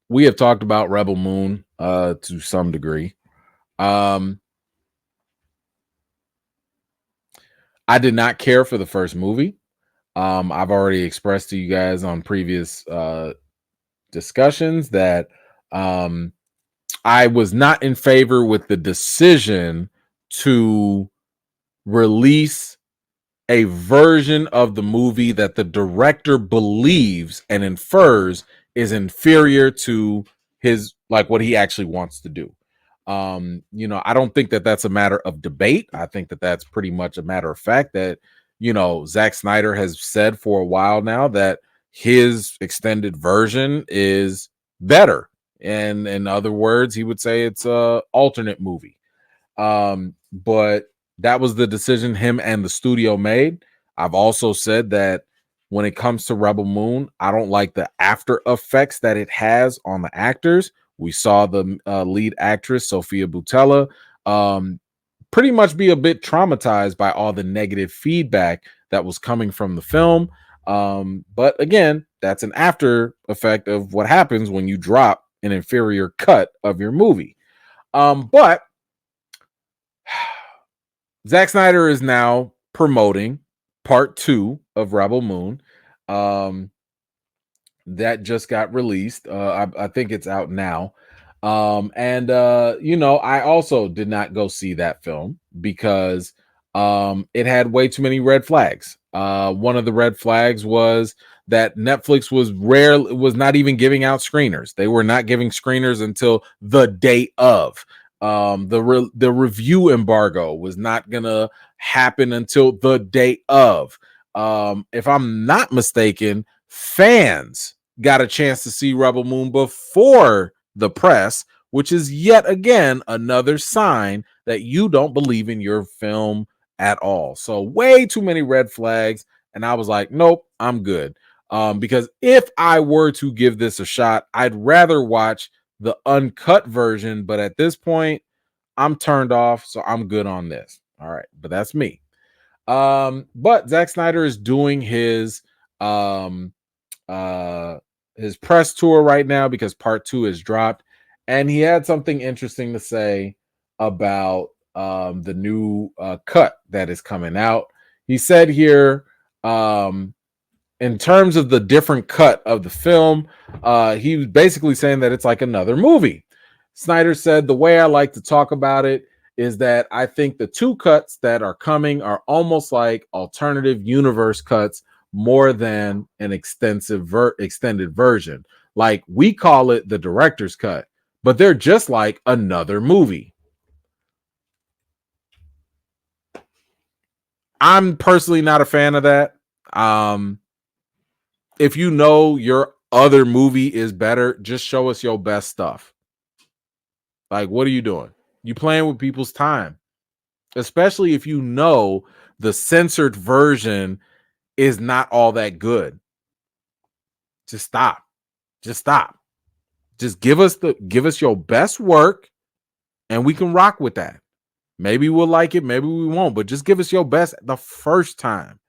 we have talked about Rebel Moon to some degree. Um, I did not care for the first movie. I've already expressed to you guys on previous discussions that um, I was not in favor with the decision to release a version of the movie that the director believes and infers is inferior to his, like, what he actually wants to do. I don't think that that's a matter of debate. I think that that's pretty much a matter of fact that, Zack Snyder has said for a while now that his extended version is better. And in other words, he would say it's a alternate movie. But that was the decision him and the studio made. I've also said that when it comes to Rebel Moon, I don't like the after effects that it has on the actors. We saw the lead actress, Sophia Boutella, pretty much be a bit traumatized by all the negative feedback that was coming from the film. But again, that's an after effect of what happens when you drop an inferior cut of your movie. But Zack Snyder is now promoting part 2 of Rebel Moon. That just got released. I think it's out now. I also did not go see that film because it had way too many red flags. One of the red flags was that Netflix was not even giving out screeners. They were not giving screeners until the day of. The review embargo was not gonna happen until the day of. If I'm not mistaken, fans got a chance to see Rebel Moon before the press, which is yet again another sign that you don't believe in your film at all. So way too many red flags, and I was like, nope, I'm good. Because if I were to give this a shot, I'd rather watch the uncut version, but at this point, I'm turned off, so I'm good on this. All right, but that's me. But Zack Snyder is doing his press tour right now because part 2 is dropped, and he had something interesting to say about the new cut that is coming out. He said here, in terms of the different cut of the film, he was basically saying that it's like another movie. Snyder said, the way I like to talk about it is that I think the 2 cuts that are coming are almost like alternative universe cuts more than an extended version. Like, we call it the director's cut, but they're just like another movie. I'm personally not a fan of that. If you know your other movie is better, just show us your best stuff. Like, what are you doing? You playing with people's time, especially if you know the censored version is not all that good. Just stop. Just stop. Just give us your best work, and we can rock with that. Maybe we'll like it, maybe we won't, but just give us your best the first time.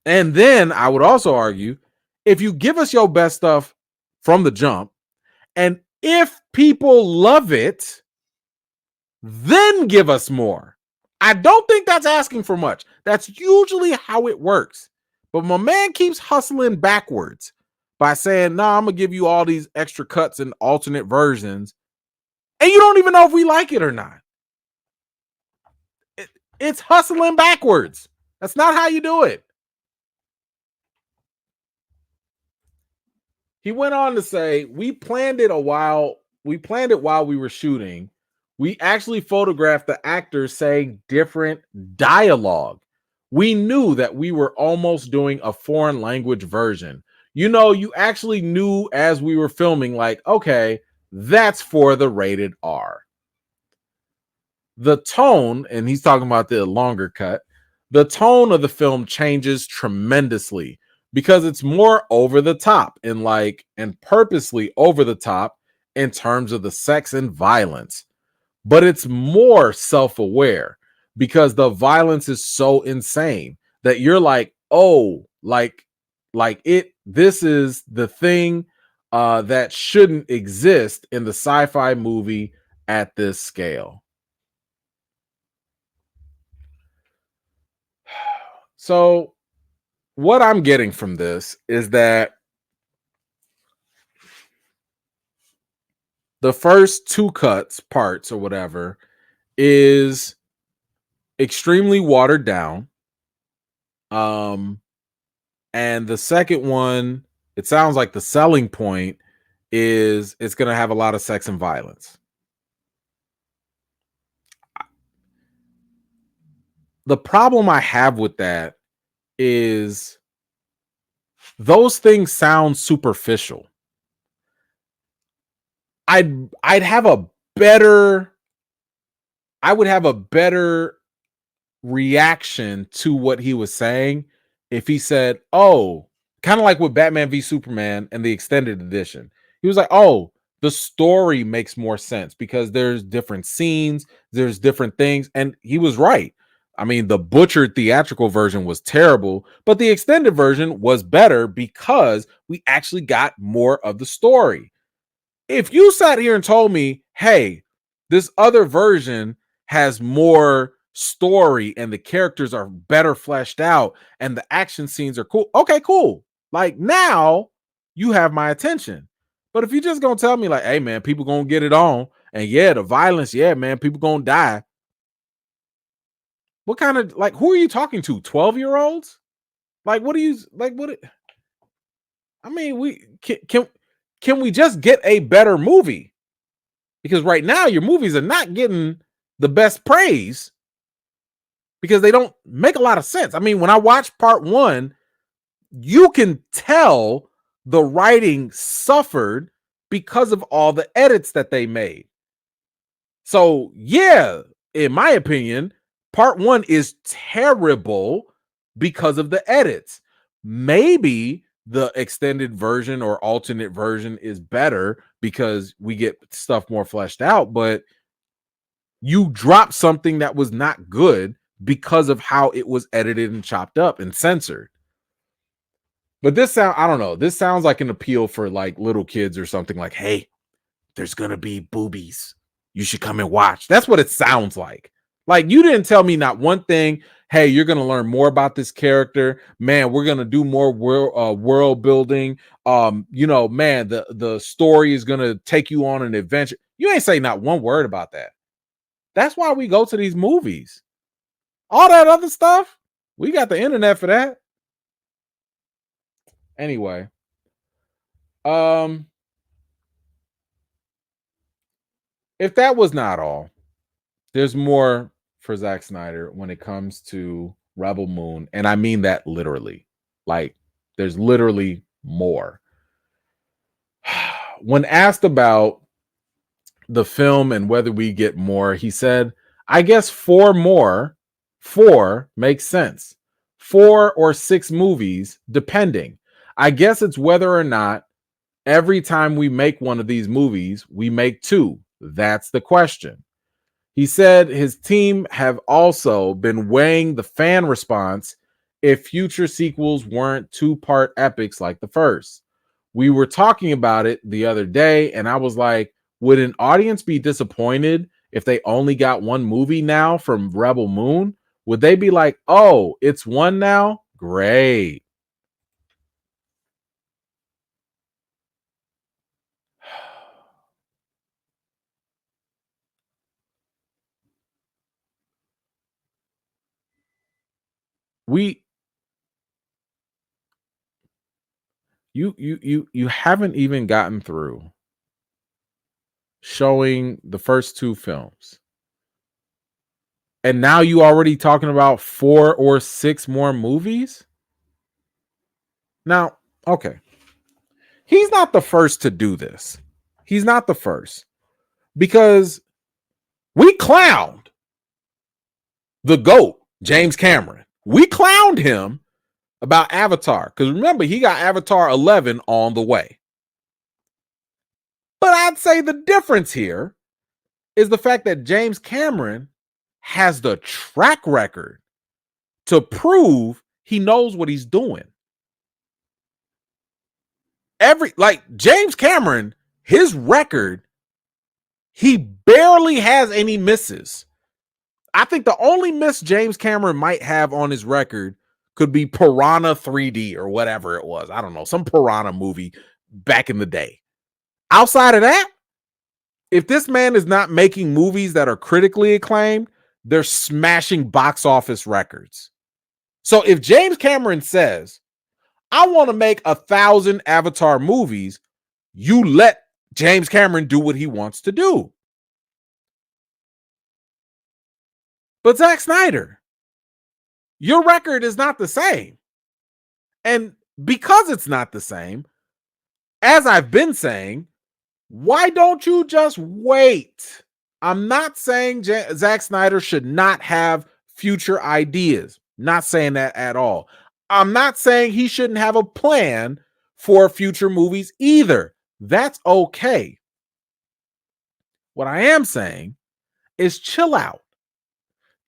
And then I would also argue, if you give us your best stuff from the jump, and if people love it, then give us more. I don't think that's asking for much. That's usually how it works. But my man keeps hustling backwards by saying, no, I'm going to give you all these extra cuts and alternate versions. And you don't even know if we like it or not. It's hustling backwards. That's not how you do it. He went on to say, we planned it while we were shooting. We actually photographed the actors saying different dialogue. We knew that we were almost doing a foreign language version. You actually knew as we were filming, like, okay, that's for the rated R. The tone, and he's talking about the longer cut, the tone of the film changes tremendously because it's more over the top and purposely over the top in terms of the sex and violence. But it's more self-aware because the violence is so insane that you're like, oh, like this is the thing that shouldn't exist in the sci-fi movie at this scale. So, what I'm getting from this is that the first two parts or whatever, is extremely watered down. And the second one, it sounds like the selling point is it's going to have a lot of sex and violence. The problem I have with that is those things sound superficial. I'd have a better I would have a better reaction to what he was saying if he said, "Oh," kind of like with Batman v Superman and the extended edition. He was like, "Oh, the story makes more sense because there's different scenes, there's different things." And he was right. I mean, the butchered theatrical version was terrible, but the extended version was better because we actually got more of the story. If you sat here and told me, "Hey, this other version has more story and the characters are better fleshed out and the action scenes are cool." Okay, cool. Like, now you have my attention. But if you just gonna tell me like, "Hey man, people gonna get it on, and yeah, the violence, yeah, man, people gonna die." What kind of, like, who are you talking to? 12-year-olds? Like, what do you like? I mean, we can we just get a better movie? Because right now your movies are not getting the best praise because they don't make a lot of sense. I mean, when I watch part one, you can tell the writing suffered because of all the edits that they made. So, yeah, in my opinion, part one is terrible because of the edits. Maybe the extended version or alternate version is better because we get stuff more fleshed out, but you dropped something that was not good because of how it was edited and chopped up and censored. But I don't know. This sounds like an appeal for like little kids or something, like, "Hey, there's gonna be boobies. You should come and watch." That's what it sounds like. Like, you didn't tell me not one thing. "Hey, you're gonna learn more about this character. Man, we're gonna do more world building. Man, the story is gonna take you on an adventure." You ain't say not one word about that. That's why we go to these movies. All that other stuff, we got the internet for that. Anyway, um, if that was not all, there's more for Zack Snyder when it comes to Rebel Moon, and I mean that literally. Like, there's literally more. When asked about the film and whether we get more, he said, "I guess four makes sense. 4 or 6 movies, depending. I guess it's whether or not every time we make one of these movies, we make 2. That's the question." He said his team have also been weighing the fan response if future sequels weren't 2-part epics like the first. "We were talking about it the other day, and I was like, would an audience be disappointed if they only got one movie now from Rebel Moon? Would they be like, 'Oh, it's one now? Great.'" We you haven't even gotten through showing the first 2 films. And now you already talking about 4 or 6 more movies? Now, okay. He's not the first to do this. He's not the first, because we clowned the GOAT, James Cameron. We clowned him about Avatar, because remember, he got Avatar 11 on the way. But I'd say the difference here is the fact that James Cameron has the track record to prove he knows what he's doing. James Cameron, his record, he barely has any misses. I think the only miss James Cameron might have on his record could be Piranha 3D or whatever it was. I don't know, some Piranha movie back in the day. Outside of that, if this man is not making movies that are critically acclaimed, they're smashing box office records. So if James Cameron says, I want to make 1,000 Avatar movies, you let James Cameron do what he wants to do. But Zack Snyder, your record is not the same. And because it's not the same, as I've been saying, why don't you just wait? I'm not saying Zack Snyder should not have future ideas. Not saying that at all. I'm not saying he shouldn't have a plan for future movies either. That's okay. What I am saying is chill out.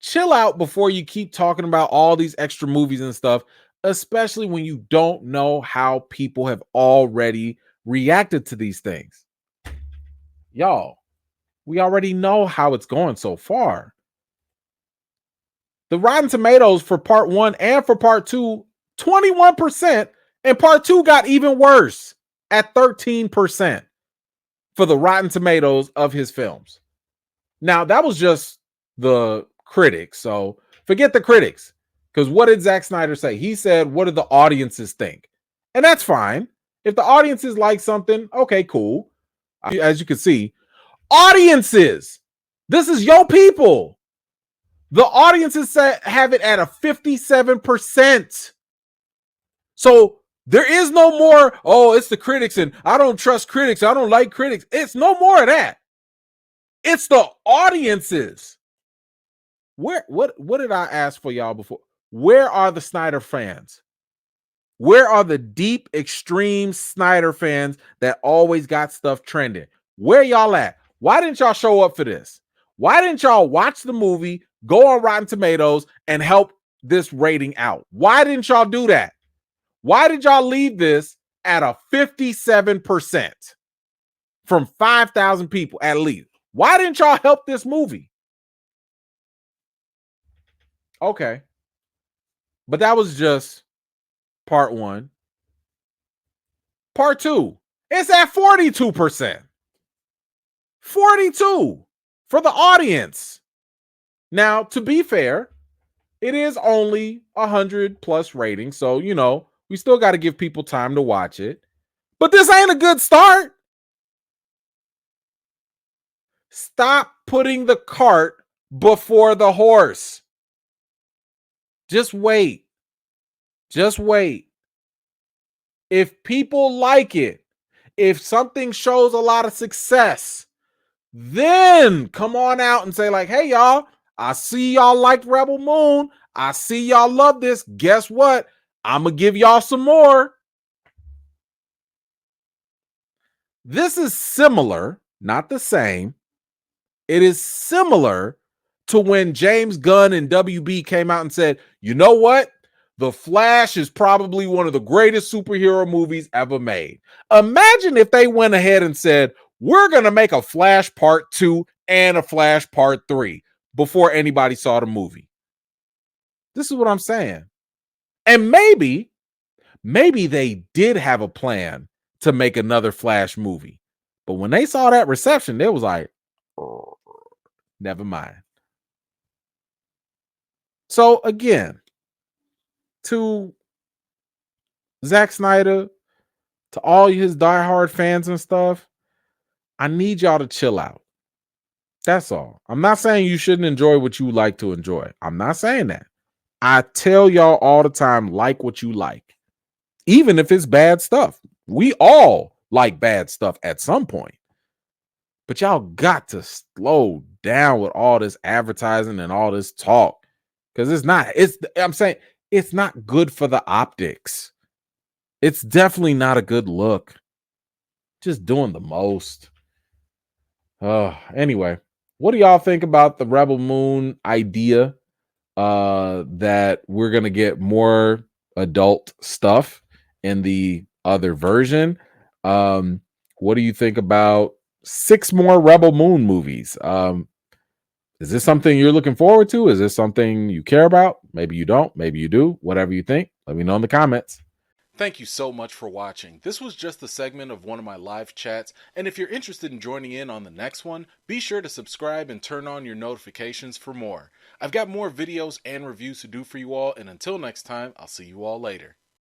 Chill out before you keep talking about all these extra movies and stuff, especially when you don't know how people have already reacted to these things. Y'all, we already know how it's going so far. The Rotten Tomatoes for part 1 and for part 2, 21%, and part 2 got even worse at 13% for the Rotten Tomatoes of his films. Now, that was just the critics, so forget the critics, because what did Zack Snyder say? He said, what do the audiences think? And that's fine. If the audiences like something, okay, cool. As you can see, audiences, this is your people. The audiences have it at a 57%. So there is no more, oh, it's the critics and I don't trust critics. I don't like critics. It's no more of that. It's the audiences. What did I ask for y'all before? Where are the Snyder fans? Where are the deep, extreme Snyder fans that always got stuff trending? Where y'all at? Why didn't y'all show up for this? Why didn't y'all watch the movie, go on Rotten Tomatoes, and help this rating out? Why didn't y'all do that? Why did y'all leave this at a 57% from 5,000 people at least? Why didn't y'all help this movie? Okay. But that was just part 1. Part 2, it's at 42%. 42 for the audience. Now, to be fair, it is only 100+ ratings. So, we still got to give people time to watch it. But this ain't a good start. Stop putting the cart before the horse. Just wait. Just wait. If people like it, if something shows a lot of success, then come on out and say like, hey, y'all, I see y'all liked Rebel Moon. I see y'all love this. Guess what? I'm going to give y'all some more. This is similar, not the same. It is similar to when James Gunn and WB came out and said, you know what? The Flash is probably one of the greatest superhero movies ever made. Imagine if they went ahead and said, we're going to make a Flash Part 2 and a Flash Part 3 before anybody saw the movie. This is what I'm saying. And maybe they did have a plan to make another Flash movie. But when they saw that reception, they was like, oh, never mind. So again, to Zack Snyder, to all his diehard fans and stuff, I need y'all to chill out. That's all. I'm not saying you shouldn't enjoy what you like to enjoy. I'm not saying that. I tell y'all all the time, like what you like, even if it's bad stuff. We all like bad stuff at some point. But y'all got to slow down with all this advertising and all this talk. Because I'm saying it's not good for the optics. It's definitely not a good look. Just doing the most. Anyway, what do y'all think about the Rebel Moon idea that we're going to get more adult stuff in the other version? What do you think about 6 more Rebel Moon movies? Is this something you're looking forward to? Is this something you care about? Maybe you don't. Maybe you do. Whatever you think, let me know in the comments. Thank you so much for watching. This was just a segment of one of my live chats, and if you're interested in joining in on the next one, be sure to subscribe and turn on your notifications for more. I've got more videos and reviews to do for you all, and until next time, I'll see you all later.